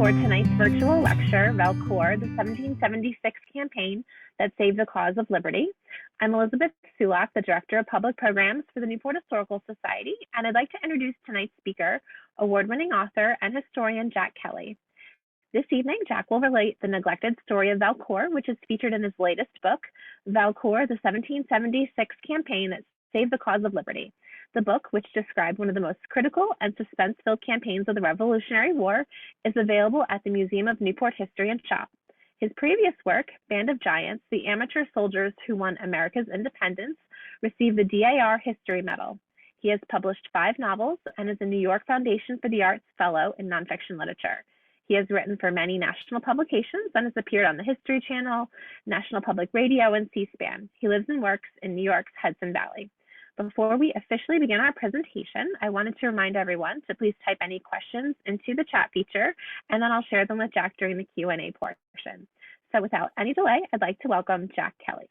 for tonight's virtual lecture, Valcour, the 1776 campaign that saved the cause of liberty. I'm Elizabeth Sulak, the Director of Public Programs for the Newport Historical Society, and I'd like to introduce tonight's speaker, award-winning author and historian Jack Kelly. This evening, Jack will relate the neglected story of Valcour, which is featured in his latest book, Valcour, the 1776 campaign that saved the cause of liberty. The book, which described one of the most critical and suspense-filled campaigns of the Revolutionary War, is available at the Museum of Newport History and Shop. His previous work, Band of Giants, the amateur soldiers who won America's independence, received the DAR History Medal. He has published 5 novels and is a New York Foundation for the Arts Fellow in Nonfiction Literature. He has written for many national publications and has appeared on the History Channel, National Public Radio, and C-SPAN. He lives and works in New York's Hudson Valley. Before we officially begin our presentation, I wanted to remind everyone to please type any questions into the chat feature, and then I'll share them with Jack during the Q&A portion. So without any delay, I'd like to welcome Jack Kelly.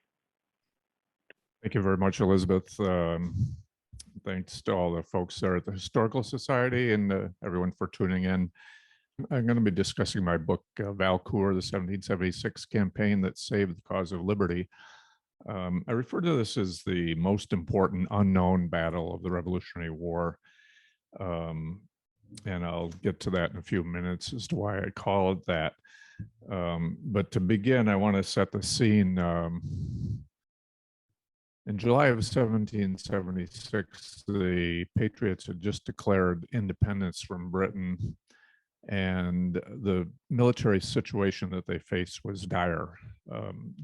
Thank you very much, Elizabeth. Thanks to all the folks there at the Historical Society and everyone for tuning in. I'm going to be discussing my book, Valcour, the 1776 campaign that saved the cause of liberty. I refer to this as the most important unknown battle of the Revolutionary War. And I'll get to that in a few minutes as to why I call it that. But to begin, I want to set the scene. In July of 1776, the Patriots had just declared independence from Britain, and the military situation that they faced was dire.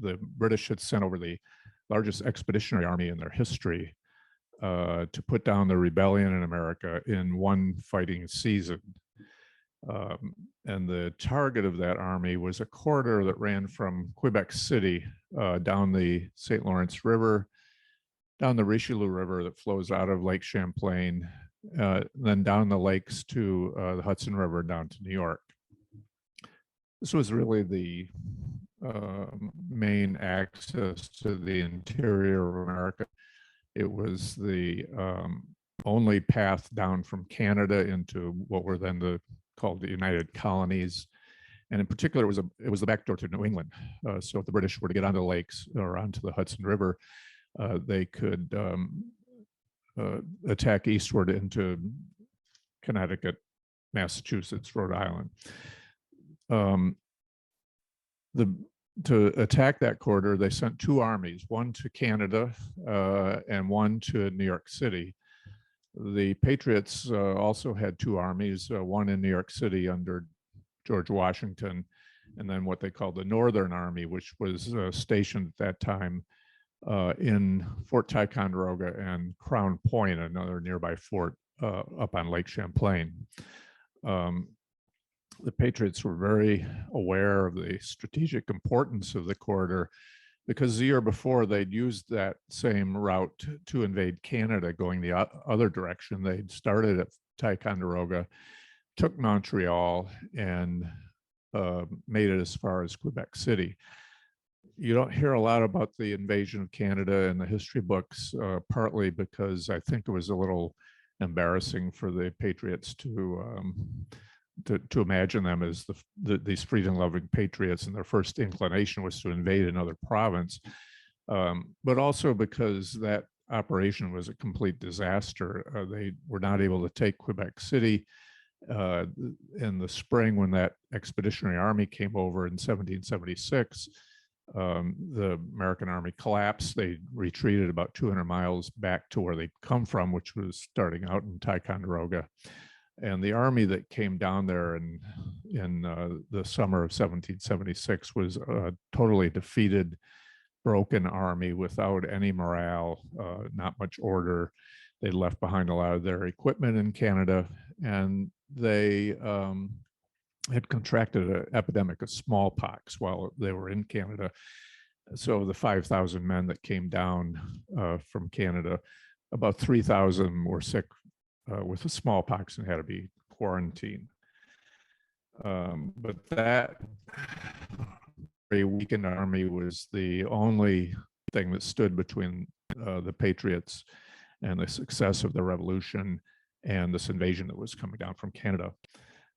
The British had sent over the largest expeditionary army in their history to put down the rebellion in America in one fighting season. And the target of that army was a corridor that ran from Quebec City down the St. Lawrence River, down the Richelieu River that flows out of Lake Champlain, then down the lakes to the Hudson River down to New York. This was really the main access to the interior of America. It was the only path down from Canada into what were then called the United Colonies. And in particular, it was the back door to New England. So if the British were to get onto the lakes or onto the Hudson River, they could attack eastward into Connecticut, Massachusetts, Rhode Island. To attack that corridor, they sent 2 armies, one to Canada and one to New York City. The Patriots also had 2 armies, one in New York City under George Washington, and then what they called the Northern Army, which was stationed at that time in Fort Ticonderoga and Crown Point, another nearby fort up on Lake Champlain. The Patriots were very aware of the strategic importance of the corridor because the year before they'd used that same route to invade Canada going the other direction. They'd started at Ticonderoga, took Montreal, and made it as far as Quebec City. You don't hear a lot about the invasion of Canada in the history books, partly because I think it was a little embarrassing for the Patriots to imagine them as these freedom-loving patriots, and their first inclination was to invade another province, but also because that operation was a complete disaster. They were not able to take Quebec City. In the spring, when that expeditionary army came over in 1776, the American army collapsed. They retreated about 200 miles back to where they'd come from, which was starting out in Ticonderoga. And the army that came down there in the summer of 1776 was a totally defeated, broken army without any morale, not much order. They left behind a lot of their equipment in Canada, and they had contracted an epidemic of smallpox while they were in Canada. So the 5,000 men that came down from Canada, about 3,000 were sick with the smallpox and had to be quarantined. But that very weakened army was the only thing that stood between the Patriots and the success of the revolution and this invasion that was coming down from Canada.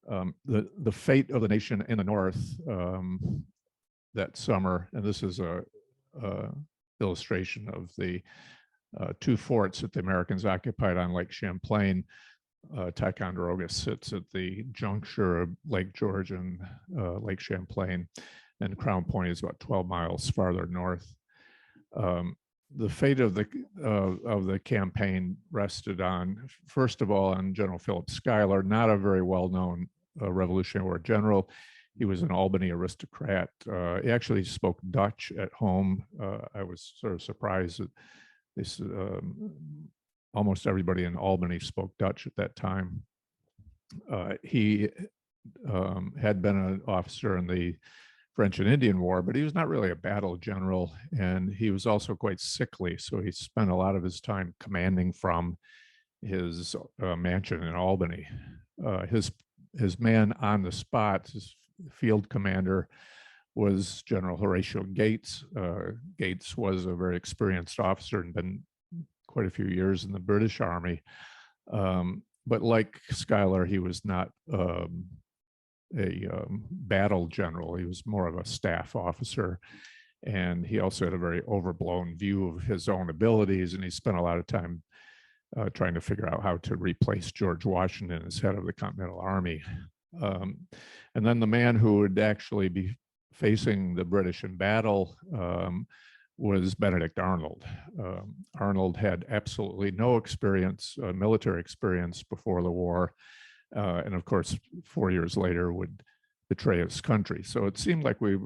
The fate of the nation in the North that summer, and this is a illustration of the two forts that the Americans occupied on Lake Champlain. Ticonderoga sits at the juncture of Lake George and Lake Champlain, and Crown Point is about 12 miles farther north. The fate of the campaign rested on, first of all, on General Philip Schuyler, not a very well-known Revolutionary War general. He was an Albany aristocrat. He actually spoke Dutch at home. I was sort of surprised that this almost everybody in Albany spoke Dutch at that time. He had been an officer in the French and Indian War, but he was not really a battle general, and he was also quite sickly, so he spent a lot of his time commanding from his mansion in Albany. His man on the spot, his field commander, was General Horatio Gates. Gates was a very experienced officer and been quite a few years in the British Army. But like Schuyler, he was not a battle general. He was more of a staff officer. And he also had a very overblown view of his own abilities. And he spent a lot of time trying to figure out how to replace George Washington as head of the Continental Army. And then the man who would actually be facing the British in battle was Benedict Arnold. Arnold had absolutely no experience, military experience before the war. And of course, 4 years later would betray his country. So it seemed like we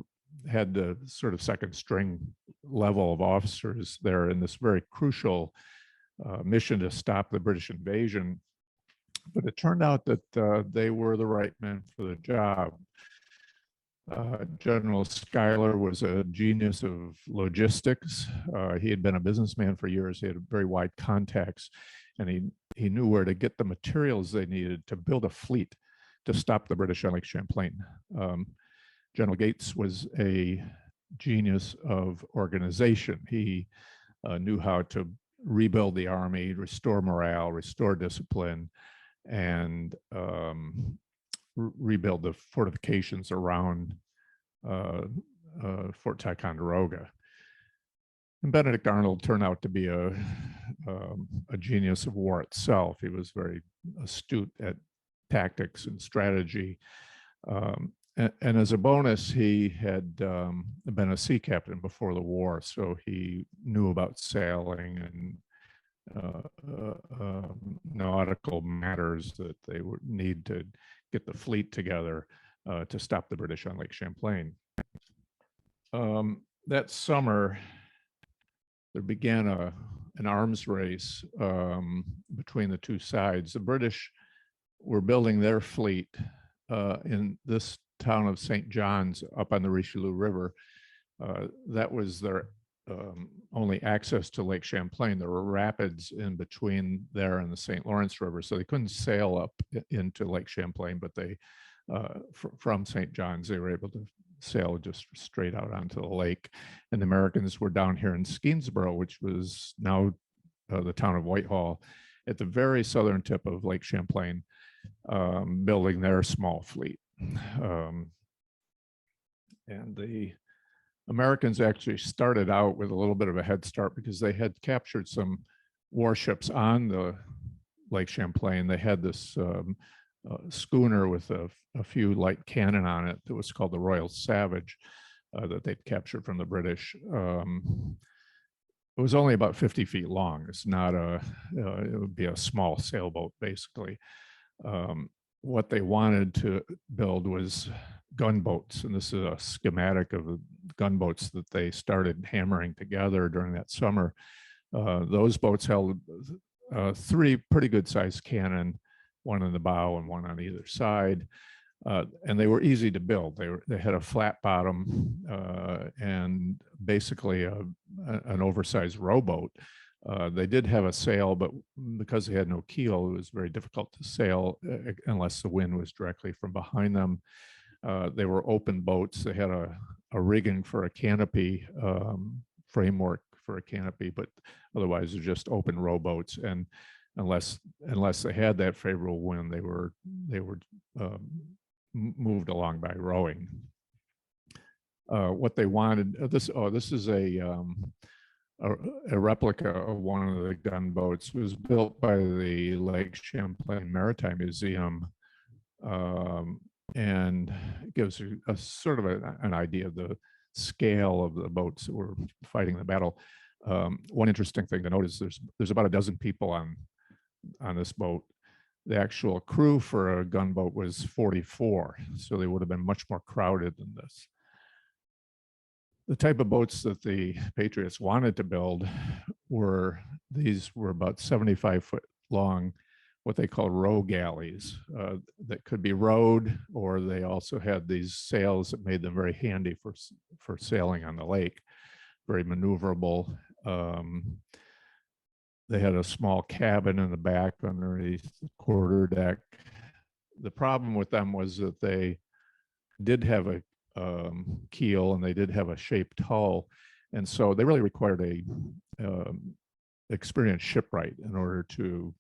had the sort of second string level of officers there in this very crucial mission to stop the British invasion. But it turned out that they were the right men for the job. General Schuyler was a genius of logistics. He had been a businessman for years. He had very wide contacts, and he knew where to get the materials they needed to build a fleet to stop the British on Lake Champlain. General Gates was a genius of organization. He knew how to rebuild the army, restore morale, restore discipline, and rebuild the fortifications around Fort Ticonderoga. And Benedict Arnold turned out to be a genius of war itself. He was very astute at tactics and strategy. And as a bonus, he had been a sea captain before the war, so he knew about sailing and nautical matters that they would need to get the fleet together to stop the British on Lake Champlain. That summer, there began an arms race between the two sides. The British were building their fleet in this town of St. John's up on the Richelieu River. That was their only access to Lake Champlain. There were rapids in between there and the St. Lawrence River, so they couldn't sail up into Lake Champlain, but they, from St. John's, they were able to sail just straight out onto the lake. And the Americans were down here in Skenesboro, which was now the town of Whitehall, at the very southern tip of Lake Champlain, building their small fleet. And the Americans actually started out with a little bit of a head start because they had captured some warships on the Lake Champlain. They had this schooner with a few light cannon on it that was called the Royal Savage that they'd captured from the British. It was only about 50 feet long. It's not it would be a small sailboat, basically. What they wanted to build was gunboats, and this is a schematic of the gunboats that they started hammering together during that summer. Those boats held 3 pretty good sized cannon, one in the bow and one on either side, and they were easy to build. They had a flat bottom and basically an oversized rowboat. They did have a sail, but because they had no keel, it was very difficult to sail unless the wind was directly from behind them. They were open boats. They had a rigging for a canopy, framework for a canopy, but otherwise they're just open rowboats. And unless they had that favorable wind, they were moved along by rowing. What they wanted, this is a replica of one of the gunboats. It was built by the Lake Champlain Maritime Museum, and gives a sort of an idea of the scale of the boats that were fighting the battle. One interesting thing to note is there's about a dozen people on this boat. The actual crew for a gunboat was 44, so they would have been much more crowded than this. The type of boats that the Patriots wanted to build were about 75 foot long, what they call row galleys, that could be rowed, or they also had these sails that made them very handy for sailing on the lake, very maneuverable. They had a small cabin in the back underneath the quarter deck. The problem with them was that they did have a keel, and they did have a shaped hull, and so they really required a experienced shipwright in order to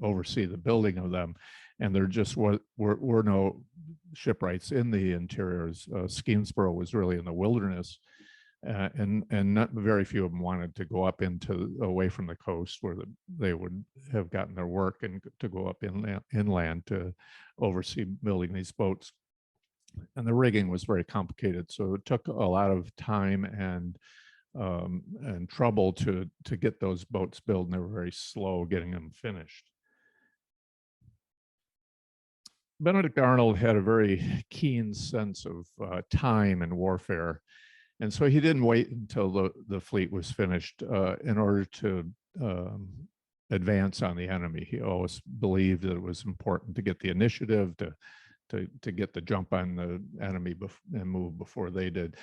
oversee the building of them, and there just were no shipwrights in the interiors. Skenesboro was really in the wilderness, and not very few of them wanted to go up away from the coast where they would have gotten their work, and to go up inland to oversee building these boats. And the rigging was very complicated, so it took a lot of time and trouble to get those boats built, and they were very slow getting them finished. Benedict Arnold had a very keen sense of time and warfare, and so he didn't wait until the fleet was finished in order to advance on the enemy. He always believed that it was important to get the initiative, to get the jump on the enemy and move before they did.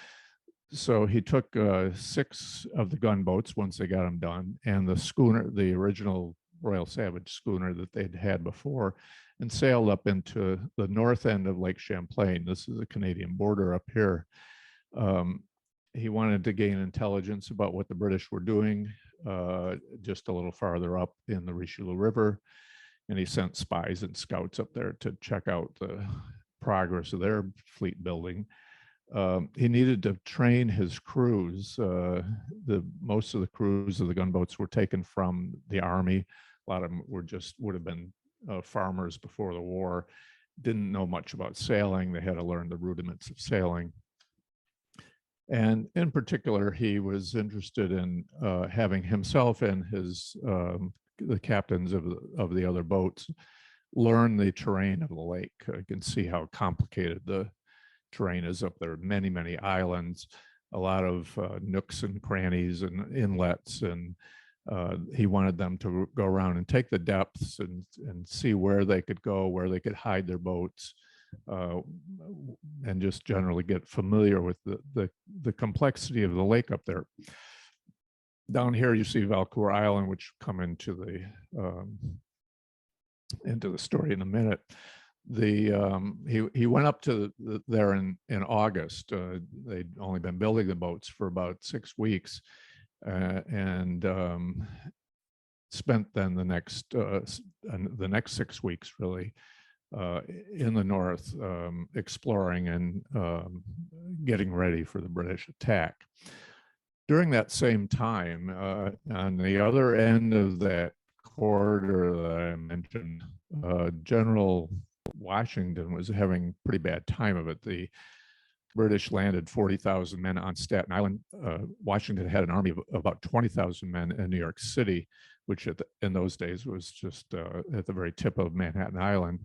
So he took 6 of the gunboats once they got them done, and the schooner, the original Royal Savage schooner that they'd had before, and sailed up into the north end of Lake Champlain. This is the Canadian border up here. He wanted to gain intelligence about what the British were doing just a little farther up in the Richelieu River. And he sent spies and scouts up there to check out the progress of their fleet building. He needed to train his crews. Most of the crews of the gunboats were taken from the Army. A lot of them would have been farmers before the war, didn't know much about sailing. They had to learn the rudiments of sailing. And in particular, he was interested in having himself and the captains of the other boats learn the terrain of the lake. You can see how complicated the terrain is up there. Many, many islands, a lot of nooks and crannies and inlets, and he wanted them to go around and take the depths and see where they could go, where they could hide their boats, and just generally get familiar with the complexity of the lake up there. Down here, you see Valcour Island, which come into the story in a minute. He went up to there in August. They'd only been building the boats for about 6 weeks, and spent then the next 6 weeks really in the north, exploring and getting ready for the British attack. During that same time, on the other end of that corridor that I mentioned, General Washington was having pretty bad time of it. The British landed 40,000 men on Staten Island. Washington had an army of about 20,000 men in New York City, which in those days was just at the very tip of Manhattan Island.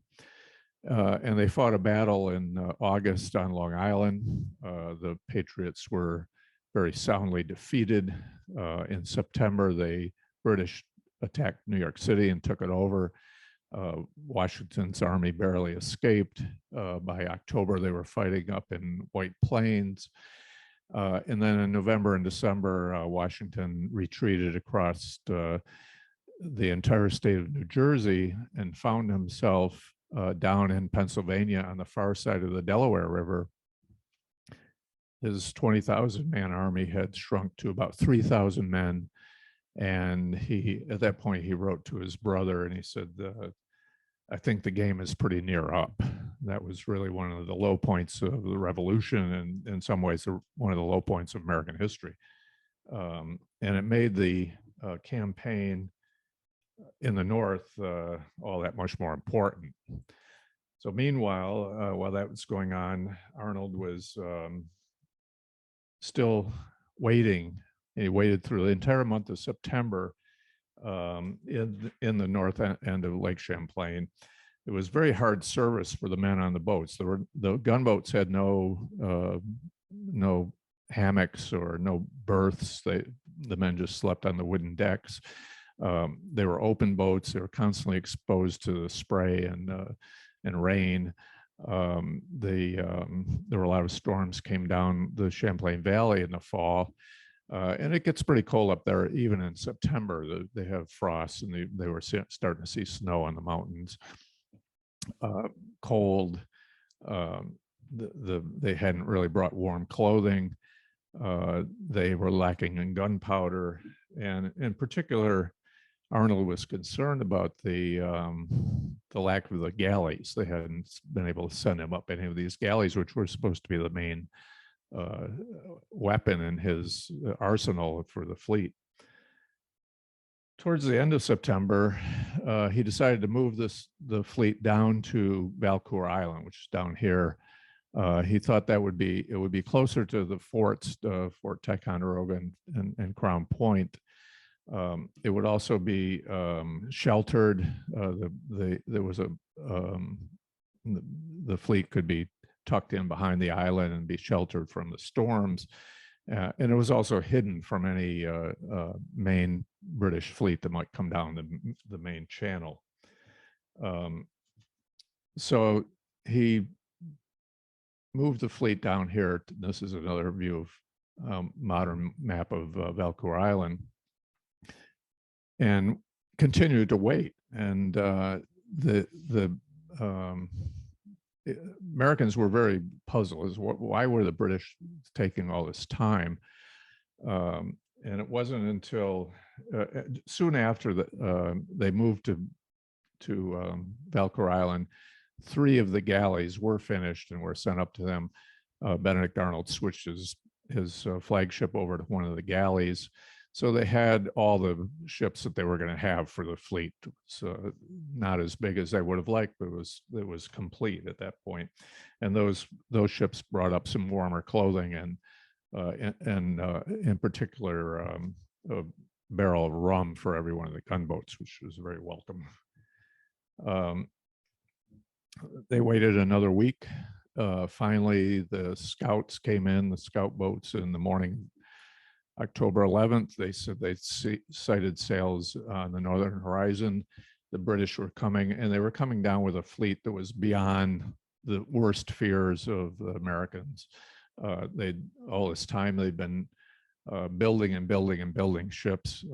And they fought a battle in August on Long Island. The Patriots were very soundly defeated. In September, the British attacked New York City and took it over. Washington's army barely escaped. By October, they were fighting up in White Plains. And then in November and December, Washington retreated across the entire state of New Jersey and found himself down in Pennsylvania on the far side of the Delaware River. His 20,000 man army had shrunk to about 3,000 men, And at that point, he wrote to his brother and he said, I think the game is pretty near up. That was really one of the low points of the revolution, and in some ways, one of the low points of American history. And it made the campaign in the North all that much more important. So meanwhile, while that was going on, Arnold was still waiting. He waited through the entire month of September in the north end of Lake Champlain. It was very hard service for the men on the boats. The gunboats had no hammocks or no berths. The men just slept on the wooden decks. They were open boats. They were constantly exposed to the spray and rain. There were a lot of storms came down the Champlain Valley in the fall. And it gets pretty cold up there, even in September. They have frost, and they were starting to see snow on the mountains. Cold. They hadn't really brought warm clothing. They were lacking in gunpowder, and in particular, Arnold was concerned about the lack of the galleys. They hadn't been able to send him up any of these galleys, which were supposed to be the main weapon in his arsenal for the fleet. Towards the end of September, he decided to move the fleet down to Valcour Island, which is down here. He thought it would be closer to the forts, Fort Ticonderoga and Crown Point. It would also be sheltered. There was the fleet could be tucked in behind the island and be sheltered from the storms. And it was also hidden from any main British fleet that might come down the main channel. So he moved the fleet down here. This is another view of modern map of Valcour Island, and continued to wait. And the Americans were very puzzled as why were the British taking all this time? And it wasn't until soon after that they moved to Valcour Island. 3 of the galleys were finished and were sent up to them. Benedict Arnold switched his flagship over to one of the galleys. So they had all the ships that they were going to have for the fleet. So not as big as they would have liked, but it was complete at that point. And those ships brought up some warmer clothing and in particular a barrel of rum for every one of the gunboats, which was very welcome. They waited another week. Finally, the scouts came in, the scout boats in the morning. October 11th, they said they sighted sails on the northern horizon. The British were coming, and they were coming down with a fleet that was beyond the worst fears of the Americans. All this time they'd been building and building and building ships.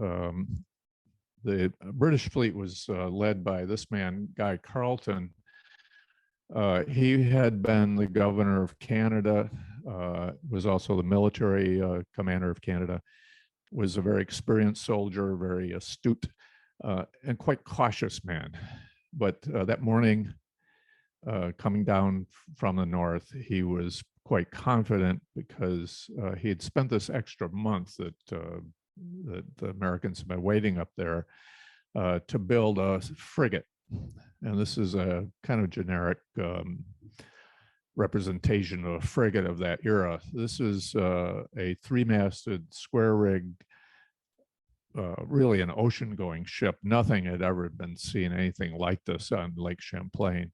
The British fleet was led by this man, Guy Carleton. He had been the governor of Canada, was also the military commander of Canada, was a very experienced soldier, very astute, and quite cautious man. But that morning, coming down from the north, he was quite confident because he had spent this extra month that the Americans have been waiting up there to build a frigate. And this is a kind of generic representation of a frigate of that era. This is a 3-masted, square-rigged, really an ocean-going ship. Nothing had ever been seen anything like this on Lake Champlain.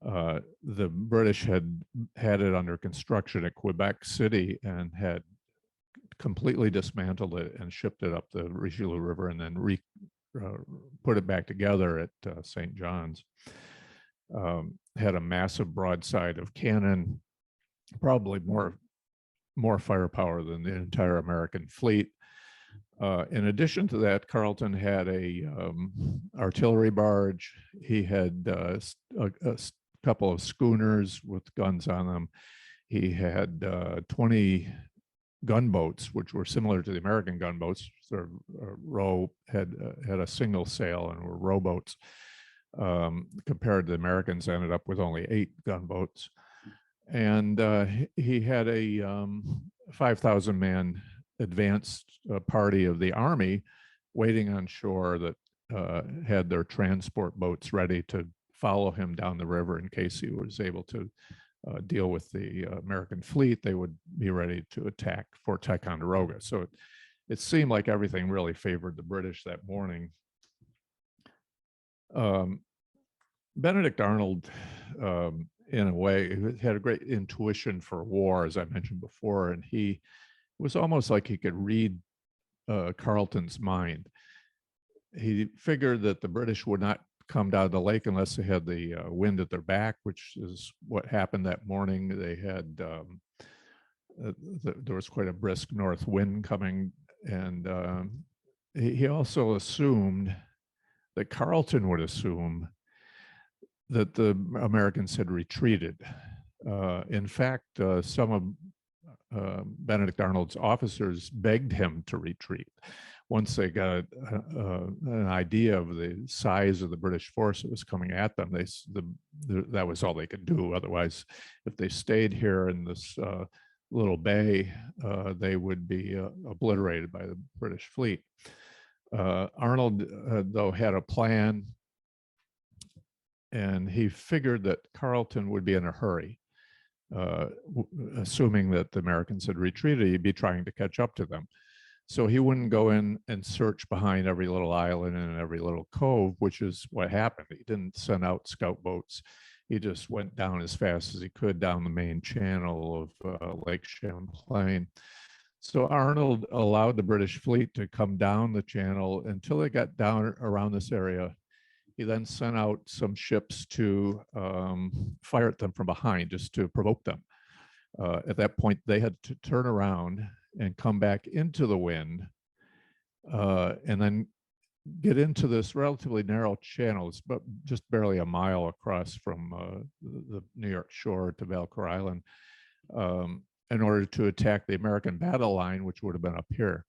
The British had it under construction at Quebec City and had completely dismantled it and shipped it up the Richelieu River and then put it back together at St. John's. Had a massive broadside of cannon, probably more firepower than the entire American fleet. In addition to that, Carleton had a artillery barge. He had a couple of schooners with guns on them. He had 20 gunboats, which were similar to the American gunboats. Their row had a single sail and were rowboats. Compared to the Americans, ended up with only 8 gunboats. And he had a 5,000 man advanced party of the Army waiting on shore that had their transport boats ready to follow him down the river in case he was able to deal with the American fleet. They would be ready to attack Fort Ticonderoga. So it seemed like everything really favored the British that morning. Benedict Arnold, in a way, had a great intuition for war, as I mentioned before, and he was almost like he could read Carleton's mind. He figured that the British would not come down the lake unless they had the wind at their back, which is what happened that morning. They had, there was quite a brisk north wind coming, and he also assumed that Carleton would assume that the Americans had retreated. In fact, some of Benedict Arnold's officers begged him to retreat. Once they got an idea of the size of the British force that was coming at them, that was all they could do. Otherwise, if they stayed here in this little bay, they would be obliterated by the British fleet. Arnold, though, had a plan, and he figured that Carleton would be in a hurry. Assuming that the Americans had retreated, he'd be trying to catch up to them. So he wouldn't go in and search behind every little island and every little cove, which is what happened. He didn't send out scout boats. He just went down as fast as he could down the main channel of Lake Champlain. So Arnold allowed the British fleet to come down the channel until they got down around this area. He then sent out some ships to fire at them from behind, just to provoke them. At that point, they had to turn around and come back into the wind, and then get into this relatively narrow channel. It's but just barely a mile across from the New York shore to Valcour Island, in order to attack the American battle line, which would have been up here.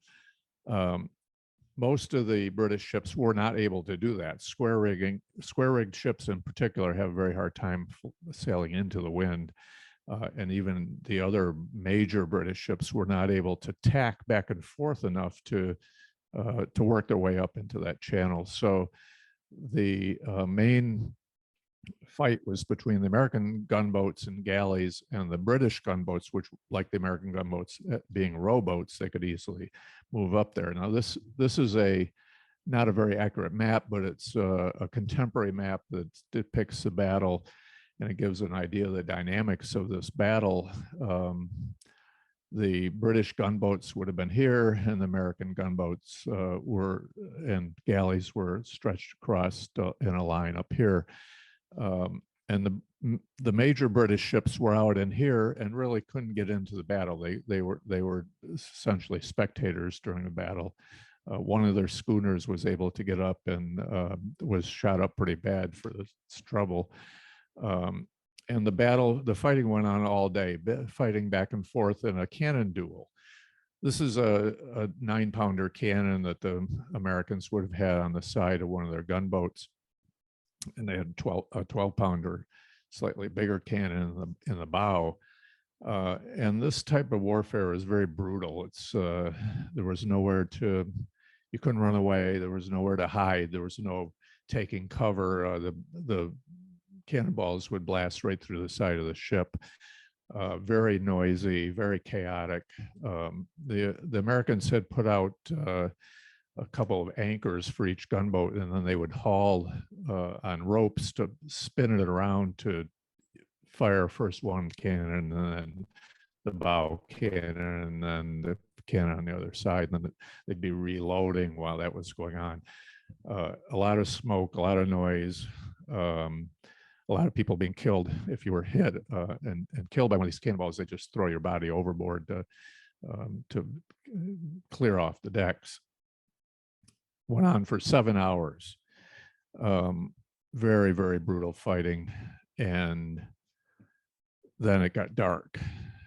Most of the British ships were not able to do that. Square-rigged ships in particular have a very hard time sailing into the wind. And even the other major British ships were not able to tack back and forth enough to work their way up into that channel. So the main fight was between the American gunboats and galleys and the British gunboats, which, like the American gunboats being rowboats, they could easily move up there. Now, this is not a very accurate map, but it's a contemporary map that depicts the battle, and it gives an idea of the dynamics of this battle. The British gunboats would have been here, and the American gunboats and galleys were stretched across in a line up here. And the major British ships were out in here and really couldn't get into the battle. They were essentially spectators during the battle. One of their schooners was able to get up and was shot up pretty bad for this trouble. And the fighting went on all day, fighting back and forth in a cannon duel. This is a 9-pounder cannon that the Americans would have had on the side of one of their gunboats. And they had a 12-pounder, slightly bigger cannon in the bow. And this type of warfare is very brutal. There was nowhere you couldn't run away. There was nowhere to hide. There was no taking cover. The cannonballs would blast right through the side of the ship. Very noisy, very chaotic. The Americans had put out a couple of anchors for each gunboat, and then they would haul on ropes to spin it around to fire first one cannon, and then the bow cannon, and then the cannon on the other side, and then they'd be reloading while that was going on. A lot of smoke, a lot of noise, a lot of people being killed. If you were hit and killed by one of these cannonballs, they just throw your body overboard to clear off the decks. Went on for 7 hours. Very, very brutal fighting. And then it got dark.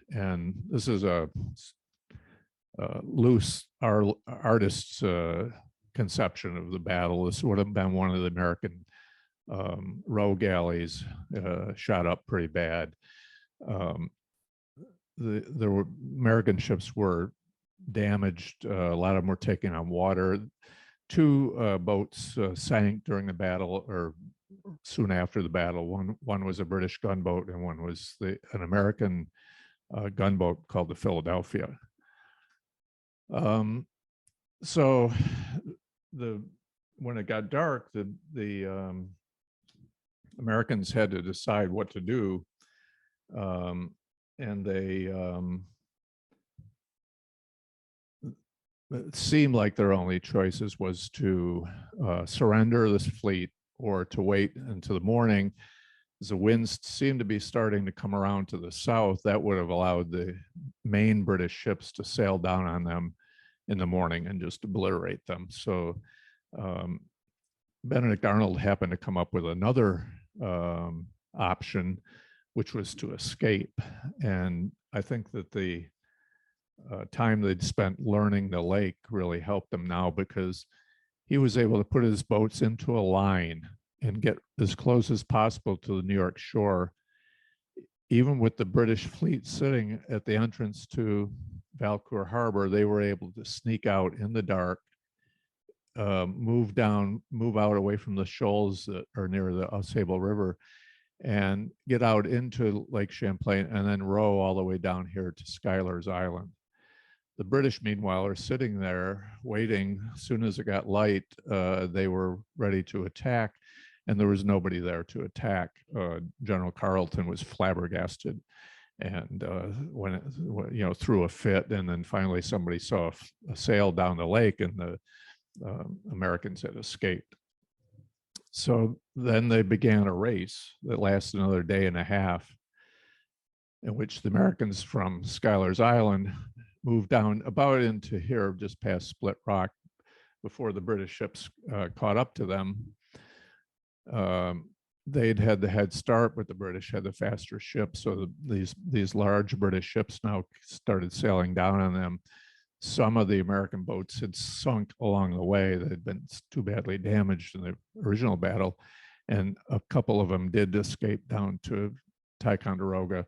And this is a loose artist's conception of the battle. This would have been one of the American row galleys, shot up pretty bad. The American ships were damaged. A lot of them were taking on water. Two boats sank during the battle, or soon after the battle. One was a British gunboat, and one was an American gunboat called the Philadelphia. So when it got dark, the Americans had to decide what to do, and it seemed like their only choices was to surrender this fleet or to wait until the morning. As the winds seemed to be starting to come around to the south, that would have allowed the main British ships to sail down on them in the morning and just obliterate them. So Benedict Arnold happened to come up with another option, which was to escape. And I think that the time they'd spent learning the lake really helped him now, because he was able to put his boats into a line and get as close as possible to the New York shore, even with the British fleet sitting at the entrance to Valcour Harbor. They were able to sneak out in the dark, move out away from the shoals that are near the Ausable River, and get out into Lake Champlain, and then row all the way down here to Schuyler's Island. The British, meanwhile, are sitting there waiting. As soon as it got light, they were ready to attack, and there was nobody there to attack. General Carleton was flabbergasted, and threw a fit. And then finally, somebody saw a sail down the lake, and the Americans had escaped. So then they began a race that lasted another day and a half, in which the Americans from Schuyler's Island moved down about into here, just past Split Rock, before the British ships caught up to them. They'd had the head start, but the British had the faster ships. So these large British ships now started sailing down on them. Some of the American boats had sunk along the way. They had been too badly damaged in the original battle, and a couple of them did escape down to Ticonderoga.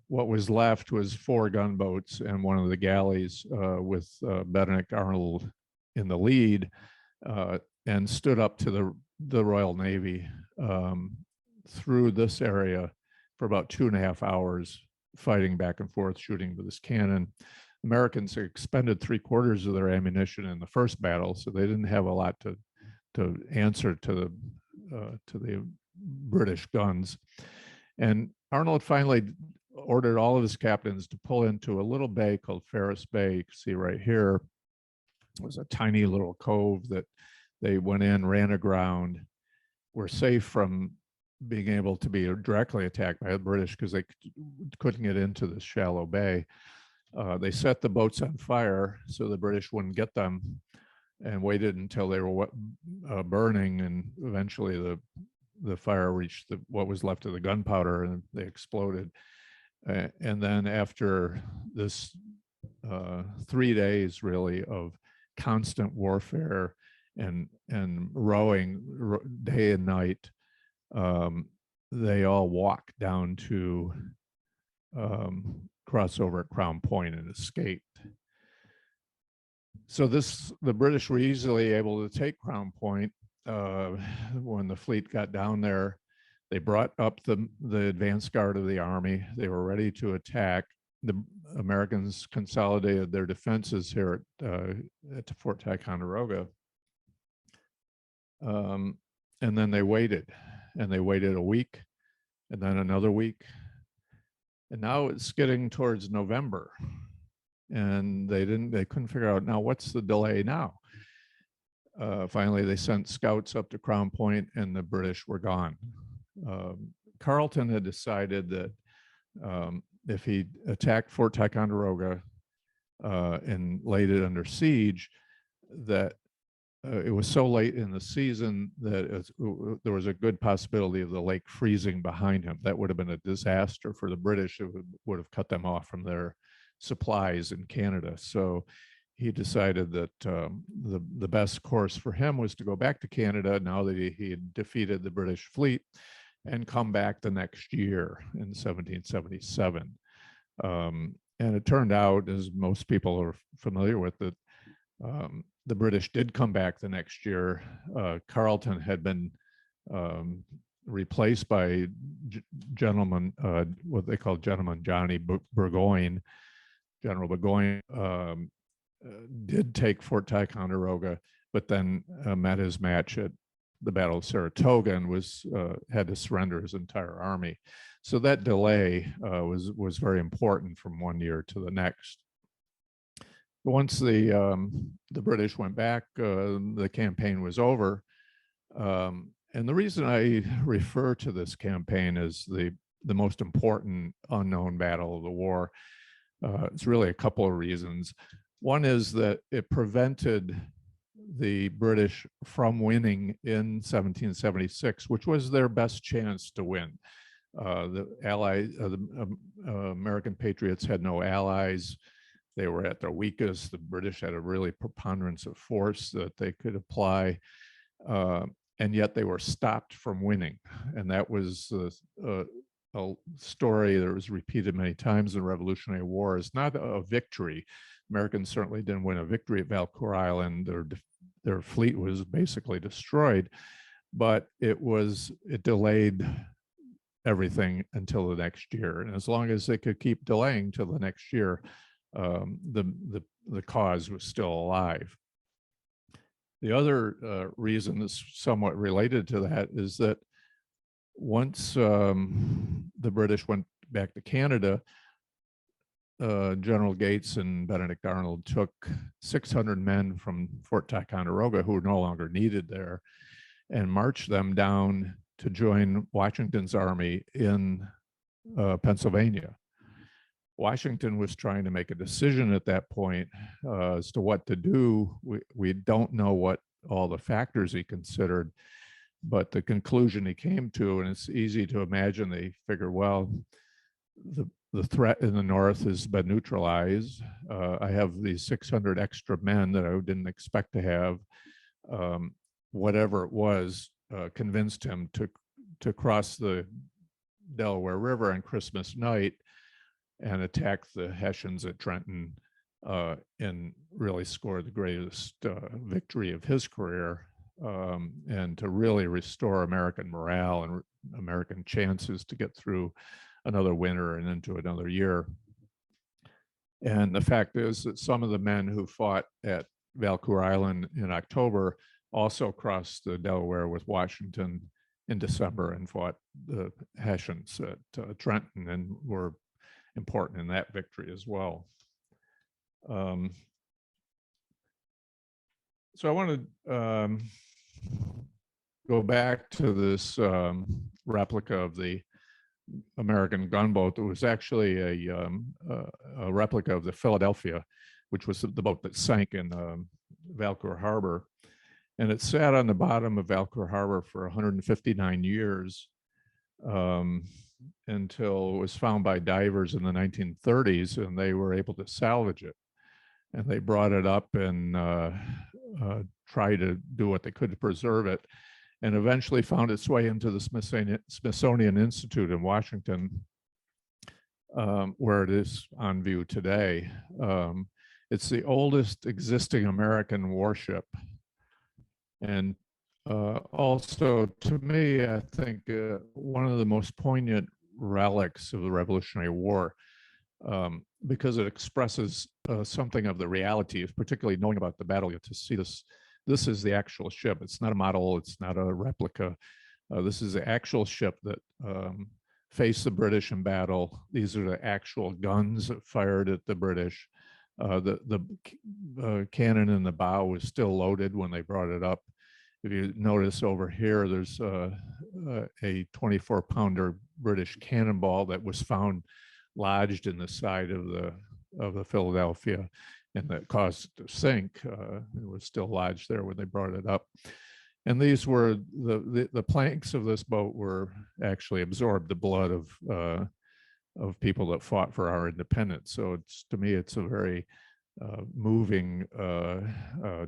What was left was 4 gunboats and one of the galleys, with Benedict Arnold in the lead, and stood up to the Royal Navy through this area for about 2.5 hours, fighting back and forth, shooting with his cannon. Americans expended 3/4 of their ammunition in the first battle, so they didn't have a lot to answer to the British guns. And Arnold finally ordered all of his captains to pull into a little bay called Ferris Bay. You can see right here. It was a tiny little cove that they went in, ran aground, were safe from being able to be directly attacked by the British because they couldn't get into this shallow bay. They set the boats on fire so the British wouldn't get them, and waited until they were burning, and eventually the fire reached what was left of the gunpowder, and they exploded. And then after this 3 days really of constant warfare and rowing day and night, they all walked down to cross over at Crown Point and escaped. So the British were easily able to take Crown Point. When the fleet got down there, they brought up the advance guard of the army. They were ready to attack. The Americans consolidated their defenses here at Fort Ticonderoga. And then they waited a week, and then another week. And now it's getting towards November, and they couldn't figure out, now what's the delay now? Finally, they sent scouts up to Crown Point, and the British were gone. Carleton had decided that if he attacked Fort Ticonderoga and laid it under siege, that it was so late in the season that there was a good possibility of the lake freezing behind him. That would have been a disaster for the British. It would have cut them off from their supplies in Canada. So he decided that the best course for him was to go back to Canada now that he had defeated the British fleet, and come back the next year in 1777. And it turned out, as most people are familiar with, that the British did come back the next year. Carleton had been replaced by gentleman, what they call Gentleman Johnny Burgoyne. General Burgoyne did take Fort Ticonderoga, but then met his match at the Battle of Saratoga and had to surrender his entire army. So that delay was very important from one year to the next. Once the British went back, the campaign was over. And the reason I refer to this campaign as the most important unknown battle of the war, it's really a couple of reasons. One is that it prevented the British from winning in 1776, which was their best chance to win. The American patriots had no allies. They were at their weakest. The British had a really preponderance of force that they could apply, and yet they were stopped from winning. And that was a story that was repeated many times in the Revolutionary War. It's not a victory. Americans certainly didn't win a victory at Valcour Island. Their fleet was basically destroyed, but it delayed everything until the next year. And as long as they could keep delaying till the next year, the cause was still alive. The other reason that's somewhat related to that is that once the British went back to Canada, General Gates and Benedict Arnold took 600 men from Fort Ticonderoga, who were no longer needed there, and marched them down to join Washington's army in Pennsylvania. Washington was trying to make a decision at that point as to what to do. We don't know what all the factors he considered, but the conclusion he came to, and it's easy to imagine, they figured, well, the threat in the north has been neutralized. I have these 600 extra men that I didn't expect to have. Whatever it was convinced him to cross the Delaware River on Christmas night and attack the Hessians at Trenton and really score the greatest victory of his career, and to really restore American morale and American chances to get through another winter and into another year. And the fact is that some of the men who fought at Valcour Island in October also crossed the Delaware with Washington in December and fought the Hessians at Trenton and were important in that victory as well. So I want to go back to this replica of the American gunboat. That was actually a replica of the Philadelphia, which was the boat that sank in Valcour Harbor. And it sat on the bottom of Valcour Harbor for 159 years until it was found by divers in the 1930s, and they were able to salvage it. And they brought it up and tried to do what they could to preserve it, and eventually found its way into the Smithsonian Institute in Washington, where it is on view today. It's the oldest existing American warship. And also, to me, I think one of the most poignant relics of the Revolutionary War, because it expresses something of the reality of particularly knowing about the battle. You get to see this. This is the actual ship. It's not a model. It's not a replica. This is the actual ship that faced the British in battle. These are the actual guns that fired at the British. The cannon in the bow was still loaded when they brought it up. If you notice over here, there's a 24-pounder British cannonball that was found lodged in the side of the Philadelphia, and that caused it to sink. It was still lodged there when they brought it up. And these were the planks of this boat were actually absorbed the blood of of people that fought for our independence. So it's, to me, it's a very moving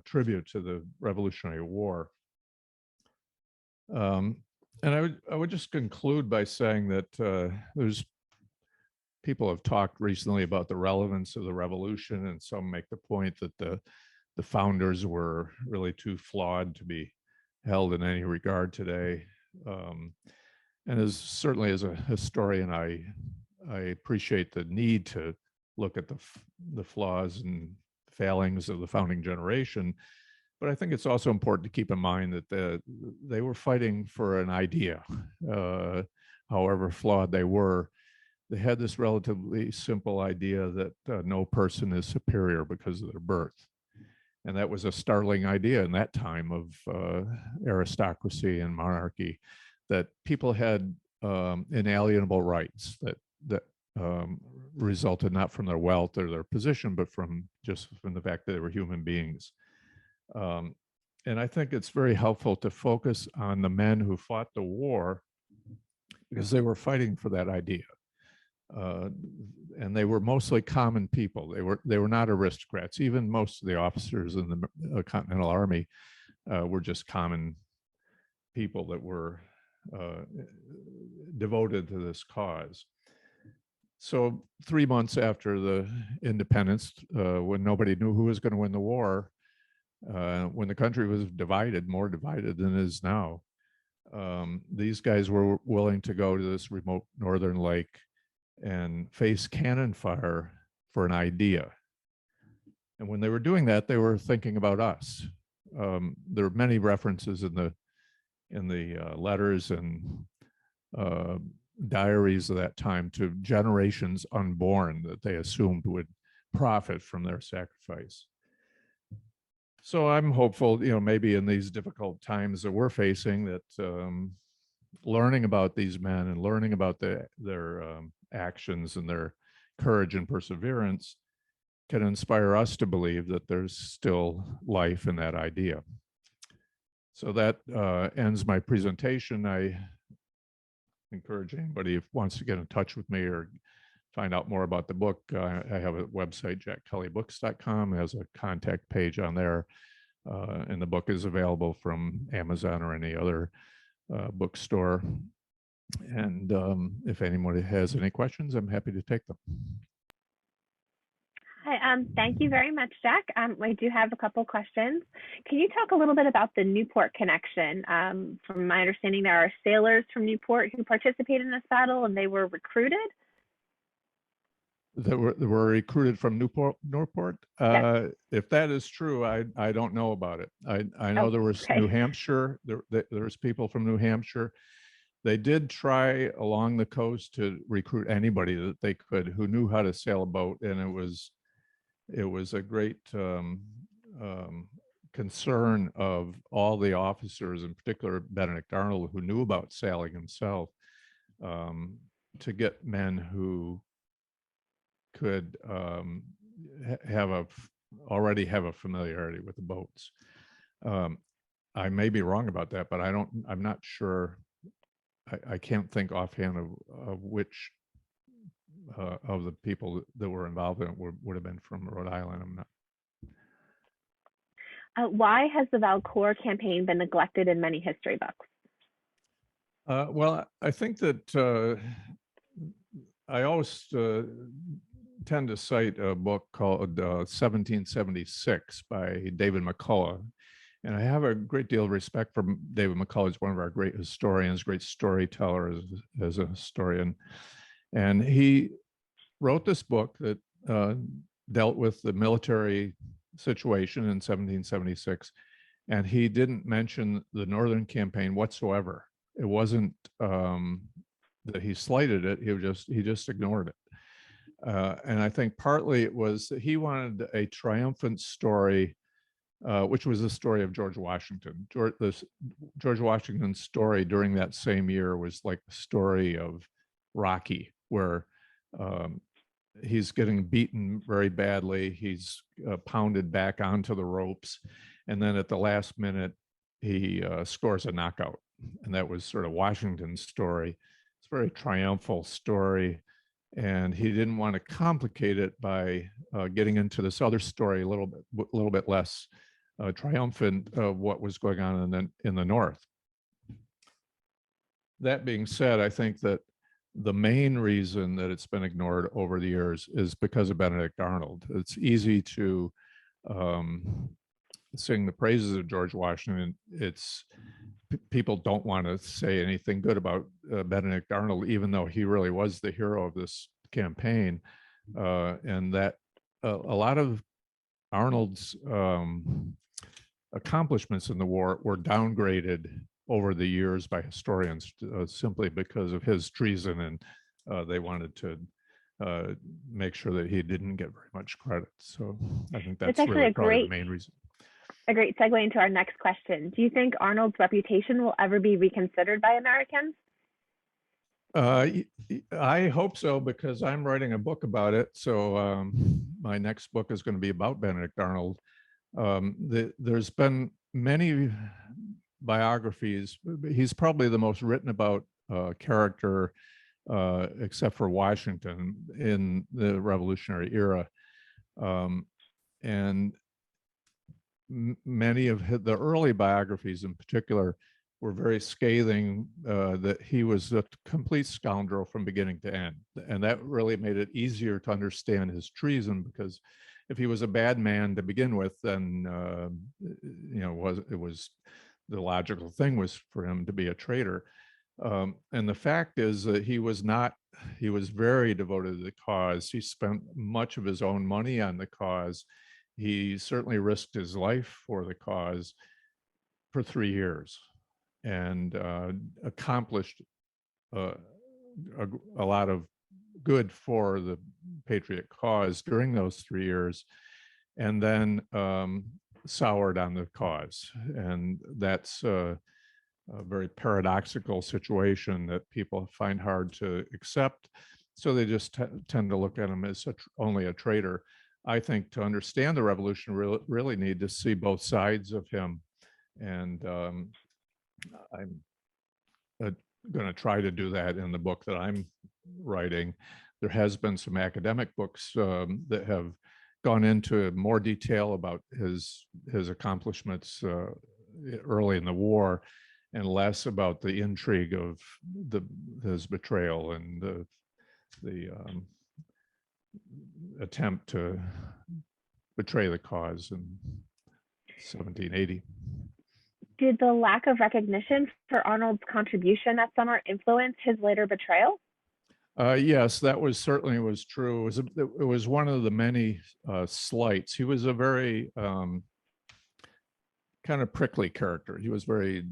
tribute to the Revolutionary War. And I would just conclude by saying that there's people have talked recently about the relevance of the revolution, and some make the point that the founders were really too flawed to be held in any regard today. And certainly as a historian, I appreciate the need to look at the flaws and failings of the founding generation. But I think it's also important to keep in mind that they were fighting for an idea, however flawed they were. They had this relatively simple idea that no person is superior because of their birth. And that was a startling idea in that time of aristocracy and monarchy, that people had inalienable rights that resulted not from their wealth or their position, but from the fact that they were human beings. And I think it's very helpful to focus on the men who fought the war, because they were fighting for that idea. And they were mostly common people. They were not aristocrats. Even most of the officers in the Continental Army were just common people that were devoted to this cause. So 3 months after the independence, when nobody knew who was going to win the war, when the country was divided, more divided than it is now, these guys were willing to go to this remote northern lake and face cannon fire for an idea. And when they were doing that, they were thinking about us. There are many references in the letters and diaries of that time to generations unborn that they assumed would profit from their sacrifice. So I'm hopeful, maybe in these difficult times that we're facing, that learning about these men and learning about their actions and their courage and perseverance can inspire us to believe that there's still life in that idea. So that ends my presentation. I encourage anybody who wants to get in touch with me or find out more about the book. I have a website, jackkellybooks.com, has a contact page on there. And the book is available from Amazon or any other bookstore. And if anyone has any questions, I'm happy to take them. Hi, thank you very much, Jack. I do have a couple questions. Can you talk a little bit about the Newport Connection? From my understanding, there are sailors from Newport who participated in this battle, and they were recruited. That were recruited from Newport? Yes. If that is true, I don't know about it. I know there was New Hampshire. There was people from New Hampshire. They did try along the coast to recruit anybody that they could who knew how to sail a boat, and it was a great concern of all the officers, in particular Benedict Arnold, who knew about sailing himself, to get men who could already have a familiarity with the boats. I may be wrong about that, but I'm not sure. I can't think offhand of which of the people that were involved in it would have been from Rhode Island. I'm not. Why has the Valcour campaign been neglected in many history books? Well, I think that I always tend to cite a book called 1776 by David McCullough. And I have a great deal of respect for David McCullough. He's one of our great historians, great storyteller as a historian. And he wrote this book that dealt with the military situation in 1776. And he didn't mention the Northern Campaign whatsoever. It wasn't that he slighted it, he just ignored it. And I think partly it was that he wanted a triumphant story, which was the story of George Washington. George Washington's story during that same year was like the story of Rocky, where he's getting beaten very badly. He's pounded back onto the ropes. And then at the last minute, he scores a knockout. And that was sort of Washington's story. It's a very triumphal story. and he didn't want to complicate it by getting into this other story a little bit less triumphant of what was going on in the North. That being said, I think that the main reason that it's been ignored over the years is because of Benedict Arnold. It's easy to sing the praises of George Washington. People don't want to say anything good about Benedict Arnold, even though he really was the hero of this campaign. And that a lot of Arnold's accomplishments in the war were downgraded over the years by historians simply because of his treason, and they wanted to make sure that he didn't get very much credit. So I think that's really probably the main reason. A great segue into our next question. Do you think Arnold's reputation will ever be reconsidered by Americans? I hope so, because I'm writing a book about it. So my next book is going to be about Benedict Arnold. There's been many biographies. He's probably the most written about character, except for Washington, in the Revolutionary era. And many of the early biographies in particular were very scathing, that he was a complete scoundrel from beginning to end. And that really made it easier to understand his treason, because if he was a bad man to begin with, then it was the logical thing was for him to be a traitor. And the fact is that he was very devoted to the cause. He spent much of his own money on the cause. He certainly risked his life for the cause for 3 years, and accomplished a lot of good for the patriot cause during those 3 years, and then soured on the cause. And that's a very paradoxical situation that people find hard to accept. So they just tend to look at him as only a traitor. I think to understand the revolution, really need to see both sides of him. And I'm going to try to do that in the book that I'm writing. There has been some academic books that have gone into more detail about his accomplishments early in the war, and less about the intrigue of his betrayal and the attempt to betray the cause in 1780. Did the lack of recognition for Arnold's contribution that summer influence his later betrayal? Yes, that certainly was true. It was one of the many slights. He was a very kind of prickly character. He was very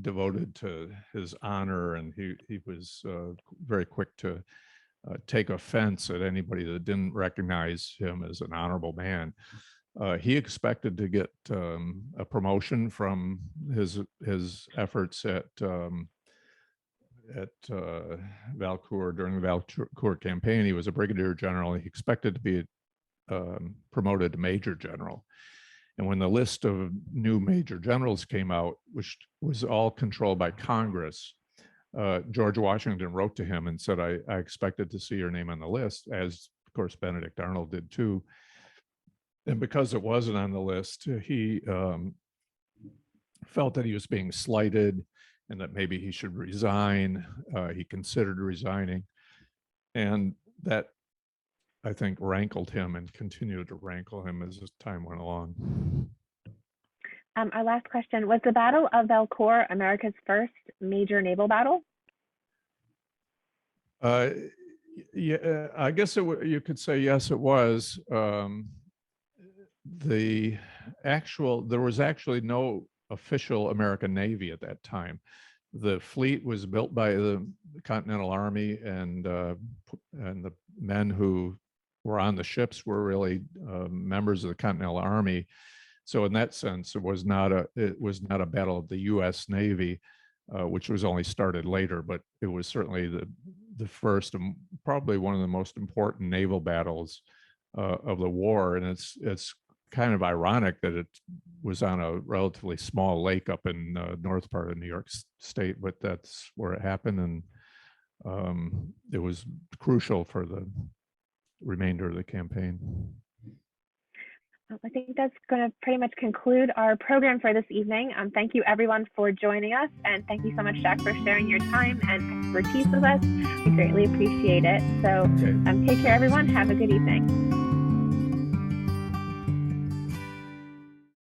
devoted to his honor, and he was very quick to take offense at anybody that didn't recognize him as an honorable man. He expected to get a promotion from his efforts at Valcour during the Valcour campaign. He was a brigadier general. He expected to be promoted to major general. And when the list of new major generals came out, which was all controlled by Congress, George Washington wrote to him and said, I expected to see your name on the list, as of course Benedict Arnold did too. And because it wasn't on the list, he felt that he was being slighted and that maybe he should resign. He considered resigning. And that, I think, rankled him and continued to rankle him as time went along. Our last question, was the Battle of Valcour America's first major naval battle? Yeah, I guess you could say yes, it was. There was actually no official American Navy at that time. The fleet was built by the Continental Army, and the men who were on the ships were really members of the Continental Army. So in that sense, it was not a battle of the U.S. Navy, which was only started later, but it was certainly the first and probably one of the most important naval battles of the war. And it's kind of ironic that it was on a relatively small lake up in the north part of New York State, but that's where it happened. And it was crucial for the remainder of the campaign. Well, I think that's going to pretty much conclude our program for this evening. Thank you, everyone, for joining us. And thank you so much, Jack, for sharing your time and expertise with us. We greatly appreciate it. So take care, everyone. Have a good evening.